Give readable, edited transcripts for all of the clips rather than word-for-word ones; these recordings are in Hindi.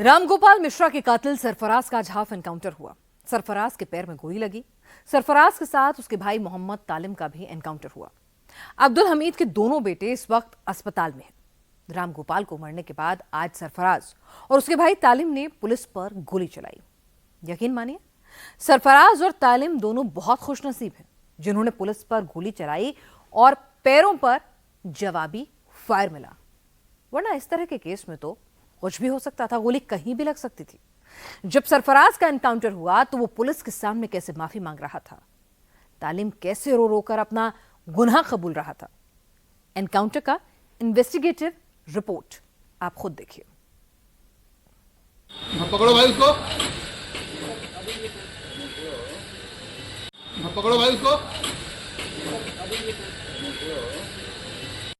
रामगोपाल मिश्रा के कातिल सरफराज का आज हाफ एनकाउंटर हुआ। सरफराज के पैर में गोली लगी। सरफराज के साथ उसके भाई मोहम्मद तालिम का भी एनकाउंटर हुआ। अब्दुल हमीद के दोनों बेटे इस वक्त अस्पताल में हैं। रामगोपाल को मरने के बाद आज सरफराज और उसके भाई तालिम ने पुलिस पर गोली चलाई। यकीन मानिए, सरफराज और तालिम दोनों बहुत खुशनसीब हैं जिन्होंने पुलिस पर गोली चलाई और पैरों पर जवाबी फायर मिला, वरना इस तरह के केस में तो कुछ भी हो सकता था, गोली कहीं भी लग सकती थी। जब सरफराज का एनकाउंटर हुआ तो वो पुलिस के सामने कैसे माफी मांग रहा था, तालिम कैसे रो रो कर अपना गुनाह कबूल रहा था। एनकाउंटर का इन्वेस्टिगेटिव रिपोर्ट आप खुद देखिए। पकड़ो भाई उसको, पकड़ो भाई उसको।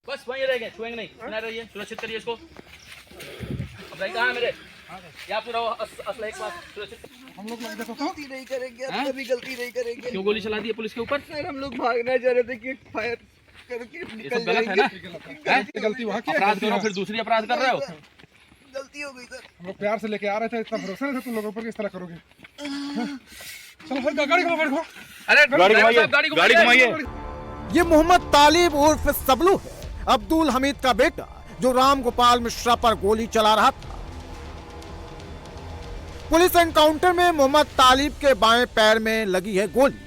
बस वहीं रहेंगे, छुएंगे नहीं, बना रहिए, सुरक्षित करिए इसको। अब भाई कहाँ है मेरे? यहाँ पूरा असला एक बात सुरक्षित। हम लोग गलती नहीं करेंगे, अब कभी गलती नहीं करेंगे। क्यों गोली चला दी है पुलिस के ऊपर? सर हम लोग भागना चाह रहे थे कि फायर करके ये निकल सब गलत है ना? गलती वहाँ की है। अपराध करो फिर दूसरी अपराध कर रहे हो। गलती हो गई सर। हम लोग प्यार से लेके आ रहे थे, इतना भरोसा नहीं था तुम लोगों पर, किस तरह करोगे। चलो फिर गाड़ी घुमाओ। अरे गाड़ी घुमाइए। ये मोहम्मद तालिब उर्फ सबलू है, अब्दुल हमीद का बेटा, जो रामगोपाल मिश्रा पर गोली चला रहा था। पुलिस एनकाउंटर में मोहम्मद तालिब के बाएं पैर में लगी है गोली।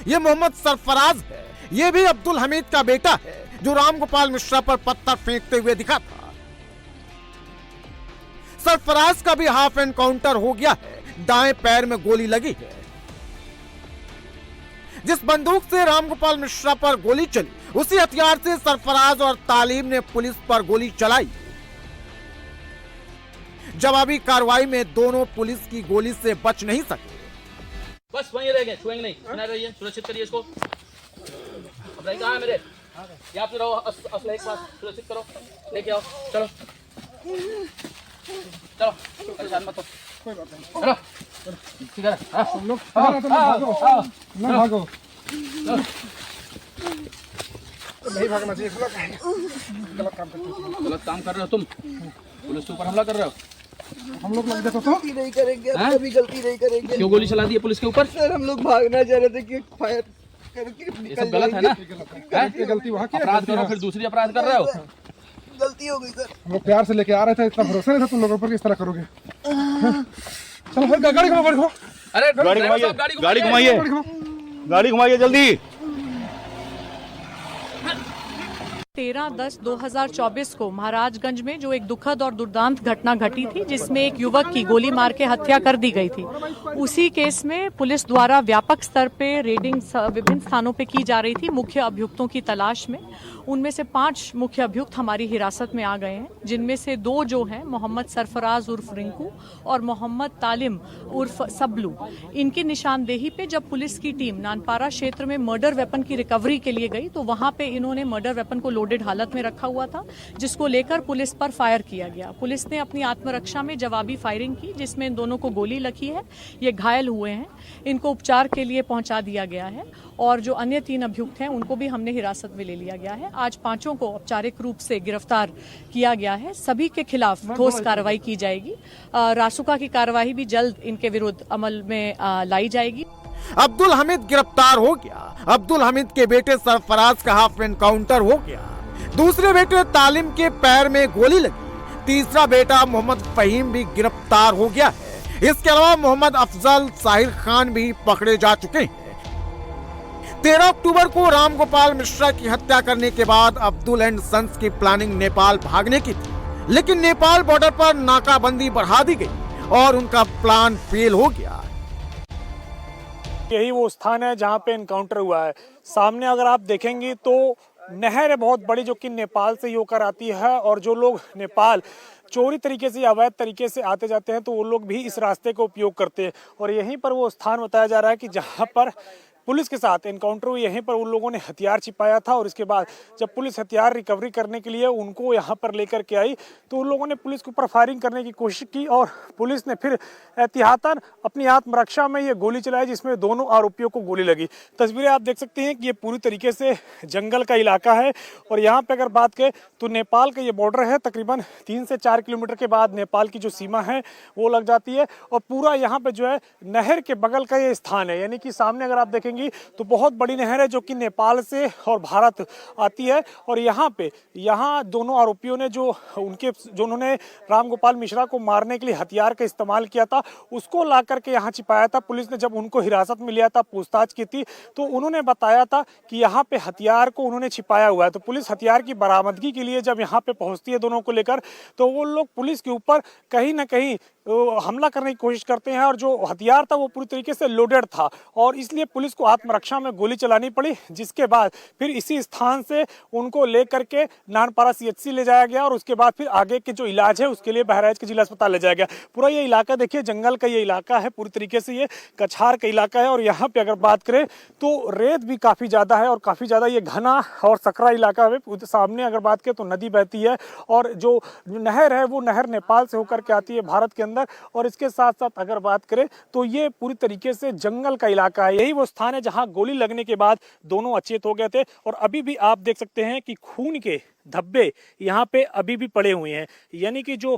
ये मोहम्मद सरफराज है, ये भी अब्दुल हमीद का बेटा है, जो रामगोपाल मिश्रा पर पत्थर फेंकते हुए दिखा था। सरफराज का भी हाफ एनकाउंटर हो गया है, दाएं पैर में गोली लगी है। जिस बंदूक से रामगोपाल मिश्रा पर गोली चली, उसी हथियार से सरफराज और तालिम ने पुलिस पर गोली चलाई। जवाबी कार्रवाई में दोनों पुलिस की गोली से बच नहीं सके। बस वहीं रहेंगे, छुएंगे नहीं, बना रहिए, सुरक्षित करिए इसको। अब भाई कहाँ है मेरे? यहाँ पूरा असला एक बात सुरक्षित करो, लेके आओ। चलो चलो, परेशान मत हो। चलो ठीक है। हम लोग भागो। नहीं भागना चाहिए, गलत काम करते हो। गलत काम कर रहे हो तुम, पुलिस के ऊपर हमला कर रहे हो। हम लोग गलती नहीं करेंगे, अब कभी गलती नहीं करेंगे। क्यों गोली चला दी है पुलिस के ऊपर? सर हम लोग भागना चाह रहे थे कि फायर करके ये सब निकल गलत है ना? गलती वहाँ की है। अपराध करो फिर दूसरी अपराध कर रहे हो। गलती हो गई सर। हम लोग प्यार से लेके आ रहे थे, इतना भरोसा नहीं था तुम लोगों पर, किस तरह करोगे। चलो फिर गाड़ी घुमाओ। अरे गाड़ी घुमाइए, गाड़ी घुमाइए जल्दी। 13/10/2024 को महाराजगंज में जो एक दुखद और दुर्दांत घटना घटी थी, जिसमें एक युवक की गोली मार के हत्या कर दी गई थी, उसी केस में पुलिस द्वारा व्यापक स्तर पे रेडिंग विभिन्न स्थानों पे की जा रही थी मुख्य अभियुक्तों की तलाश में। उनमें से 5 मुख्य अभियुक्त हमारी हिरासत में आ गए हैं, जिनमें से 2 जो हैं मोहम्मद सरफराज उर्फ रिंकू और मोहम्मद तालिम उर्फ सबलू। इनकी निशानदेही पे जब पुलिस की टीम नानपारा क्षेत्र में मर्डर वेपन की रिकवरी के लिए गई तो वहां पे इन्होंने मर्डर वेपन को लोडेड हालत में रखा हुआ था, जिसको लेकर पुलिस पर फायर किया गया। पुलिस ने अपनी आत्मरक्षा में जवाबी फायरिंग की, जिसमें इन दोनों को गोली लगी है। ये घायल हुए हैं, इनको उपचार के लिए पहुंचा दिया गया है और जो अन्य 3 अभियुक्त हैं उनको भी हमने हिरासत में ले लिया गया है। आज 5 को औपचारिक रूप से गिरफ्तार किया गया है। सभी के खिलाफ ठोस कार्रवाई की जाएगी। रासुका की कार्रवाई भी जल्द इनके विरुद्ध अमल में लाई जाएगी। अब्दुल हमीद गिरफ्तार हो गया। अब्दुल हमीद के बेटे सरफराज का हाफ एनकाउंटर हो गया। दूसरे बेटे तालिम के पैर में गोली लगी। तीसरा बेटा मोहम्मद फहीम भी गिरफ्तार हो गया है। इसके अलावा मोहम्मद अफजल, साहिर खान भी पकड़े जा चुके हैं। 13 अक्टूबर को रामगोपाल मिश्रा की हत्या करने के बाद अब्दुल एंड सन्स की प्लानिंग नेपाल भागने की थी, लेकिन नेपाल बॉर्डर पर नाकाबंदी बढ़ा दी गई और उनका प्लान फेल हो गया। यही वो स्थान है जहां पे एनकाउंटर हुआ है। सामने अगर आप देखेंगे तो नहर है बहुत बड़ी, जो कि नेपाल से ही होकर आती है, और जो लोग नेपाल चोरी तरीके से या अवैध तरीके से आते जाते हैं तो वो लोग भी इस रास्ते का उपयोग करते हैं। और यहीं पर वो स्थान बताया जा रहा है कि जहां पर पुलिस के साथ एनकाउंटर हुई। यहीं पर उन लोगों ने हथियार छिपाया था और इसके बाद जब पुलिस हथियार रिकवरी करने के लिए उनको यहाँ पर लेकर के आई तो उन लोगों ने पुलिस के ऊपर फायरिंग करने की कोशिश की और पुलिस ने फिर एहतियातन अपनी आत्मरक्षा में ये गोली चलाई, जिसमें दोनों आरोपियों को गोली लगी। तस्वीरें आप देख सकते हैं कि ये पूरी तरीके से जंगल का इलाका है और यहाँ पे अगर बात करें तो नेपाल का ये बॉर्डर है। तकरीबन 3 से 4 किलोमीटर के बाद नेपाल की जो सीमा है वो लग जाती है और पूरा यहाँ पे जो है नहर के बगल का ये स्थान है, यानी कि सामने अगर आप देखेंगे तो बहुत बड़ी नहर है जो कि नेपाल से और भारत आती है। और यहाँ दोनों आरोपियों ने जो उन्होंने रामगोपाल मिश्रा को मारने के लिए हथियार का इस्तेमाल किया था उसको ला करके यहाँ छिपाया था। पुलिस ने जब उनको हिरासत में लिया था, पूछताछ की थी तो उन्होंने बताया था कि यहाँ पे हथियार को उन्होंने छिपाया हुआ है। तो पुलिस हथियार की बरामदगी के लिए जब यहाँ पे पहुंचती है दोनों को लेकर तो वो लोग पुलिस के ऊपर कहीं ना कहीं हमला करने की कोशिश करते हैं और जो हथियार था वो पूरी तरीके से लोडेड था और इसलिए पुलिस को आत्मरक्षा में गोली चलानी पड़ी, जिसके बाद फिर इसी स्थान से उनको लेकर के नानपारा CHC ले जाया गया और उसके बाद फिर आगे के जो इलाज है उसके लिए बहराइच के जिला अस्पताल ले जाया गया। पूरा ये इलाका देखिए जंगल का ये इलाका है, पूरी तरीके से ये कछार का इलाका है और यहाँ पे अगर बात करें तो रेत भी काफ़ी ज़्यादा है और काफ़ी ज़्यादा ये घना और सकरा इलाका है। सामने अगर बात करें तो नदी बहती है और जो नहर है वो नहर नेपाल से होकर के आती है भारत के अंदर और इसके साथ साथ अगर बात करें तो ये पूरी तरीके से जंगल का इलाका है। यही वो स्थान है जहां गोली लगने के बाद दोनों अचेत हो गए थे और अभी भी आप देख सकते हैं कि खून के धब्बे यहाँ पे अभी भी पड़े हुए हैं, यानी कि जो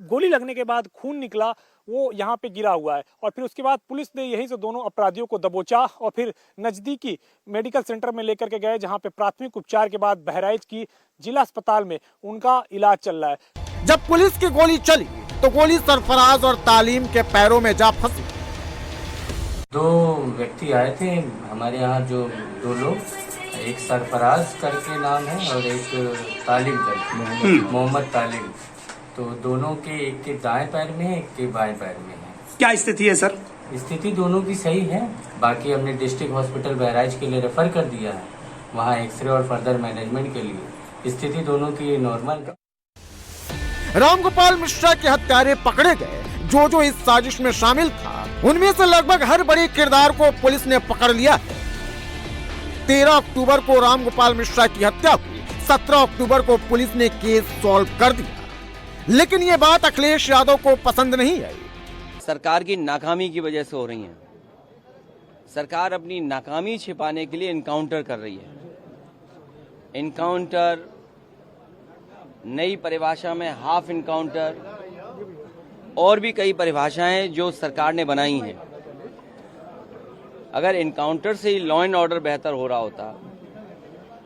गोली लगने के बाद खून निकला वो यहाँ पे गिरा हुआ है। और फिर उसके बाद पुलिस ने यहीं से दोनों अपराधियों को दबोचा और फिर नजदीकी मेडिकल सेंटर में लेकर के गए, जहाँ पे प्राथमिक उपचार के बाद बहराइच की जिला अस्पताल में उनका इलाज चल रहा है। जब पुलिस की गोली चली तो गोली सरफराज और तालीम के पैरों में जा फंसी। 2 व्यक्ति आए थे हमारे यहाँ, जो 2 लोग, एक सरफराज करके नाम है और एक तालिम करके, मोहम्मद तालिम। तो दोनों के, एक के दाएं पैर में है, एक के बाएं पैर में है। क्या स्थिति है सर? स्थिति दोनों की सही है, बाकी हमने डिस्ट्रिक्ट हॉस्पिटल बहराइच के लिए रेफर कर दिया है, वहाँ एक्सरे और फर्दर मैनेजमेंट के लिए। स्थिति दोनों की नॉर्मल। रामगोपाल मिश्रा के हत्यारे पकड़े गए। जो इस साजिश में शामिल था उनमें से लगभग हर बड़े किरदार को पुलिस ने पकड़ लिया है। 13 अक्टूबर को रामगोपाल मिश्रा की हत्या हुई, 17 अक्टूबर को पुलिस ने केस सॉल्व कर दिया, लेकिन ये बात अखिलेश यादव को पसंद नहीं आई। सरकार की नाकामी की वजह से हो रही है। सरकार अपनी नाकामी छिपाने के लिए इनकाउंटर कर रही है। इनकाउंटर, नई परिभाषा में हाफ इनकाउंटर और भी कई परिभाषाएं जो सरकार ने बनाई हैं। अगर इनकाउंटर से ही लॉ एंड ऑर्डर बेहतर हो रहा होता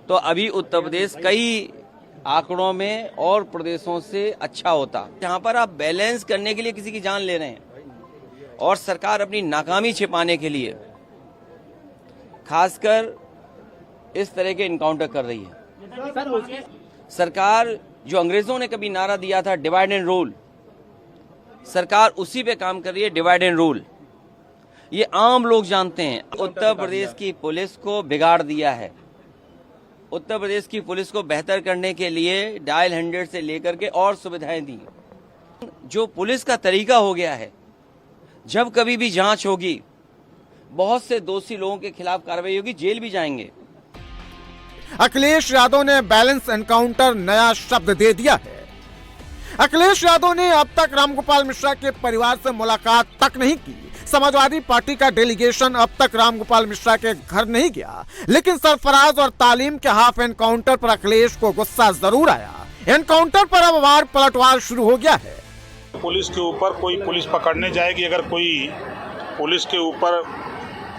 तो अभी उत्तर प्रदेश कई आंकड़ों में और प्रदेशों से अच्छा होता। जहां पर आप बैलेंस करने के लिए किसी की जान ले रहे हैं और सरकार अपनी नाकामी छिपाने के लिए खासकर इस तरह के इनकाउंटर कर रही है। सरकार जो अंग्रेजों ने कभी नारा दिया था डिवाइड एंड रूल, सरकार उसी पे काम कर रही है, डिवाइड एंड रूल। ये आम लोग जानते हैं। उत्तर प्रदेश की पुलिस को बिगाड़ दिया है। उत्तर प्रदेश की पुलिस को बेहतर करने के लिए डायल 100 से लेकर के और सुविधाएं दी। जो पुलिस का तरीका हो गया है, जब कभी भी जांच होगी बहुत से दोषी लोगों के खिलाफ कार्रवाई होगी, जेल भी जाएंगे। अखिलेश यादव ने बैलेंस एनकाउंटर नया शब्द दे दिया है। अखिलेश यादव ने अब तक रामगोपाल मिश्रा के परिवार से मुलाकात तक नहीं की। समाजवादी पार्टी का डेलीगेशन अब तक रामगोपाल मिश्रा के घर नहीं गया, लेकिन सरफराज और तालीम के हाफ एनकाउंटर पर अखिलेश को गुस्सा जरूर आया। एनकाउंटर पर अब वार पलटवार शुरू हो गया है। पुलिस के ऊपर कोई पुलिस पकड़ने जाएगी, अगर कोई पुलिस के ऊपर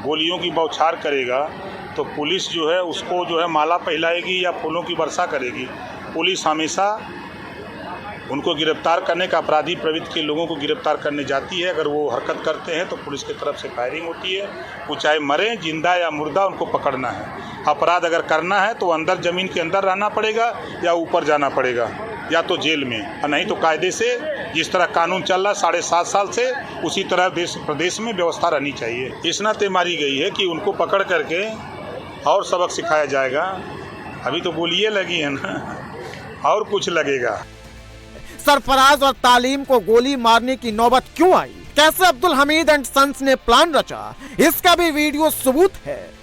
गोलियों की बौछार करेगा तो पुलिस जो है उसको जो है माला पहनाएगी या फूलों की वर्षा करेगी। पुलिस हमेशा उनको गिरफ्तार करने का, अपराधी प्रवृत्ति के लोगों को गिरफ्तार करने जाती है। अगर वो हरकत करते हैं तो पुलिस की तरफ से फायरिंग होती है। वो चाहे मरे, जिंदा या मुर्दा, उनको पकड़ना है। अपराध अगर करना है तो अंदर जमीन के अंदर रहना पड़ेगा या ऊपर जाना पड़ेगा, या तो जेल में, और नहीं तो कायदे से जिस तरह कानून चल रहा 7.5 साल से उसी तरह देश प्रदेश में व्यवस्था रहनी चाहिए। इस नाते मारी गई है कि उनको पकड़ करके और सबक सिखाया जाएगा। अभी तो गोलियां लगी है ना, और कुछ लगेगा। सरफराज और तालीम को गोली मारने की नौबत क्यों आई? कैसे अब्दुल हमीद एंड सन्स ने प्लान रचा, इसका भी वीडियो सबूत है।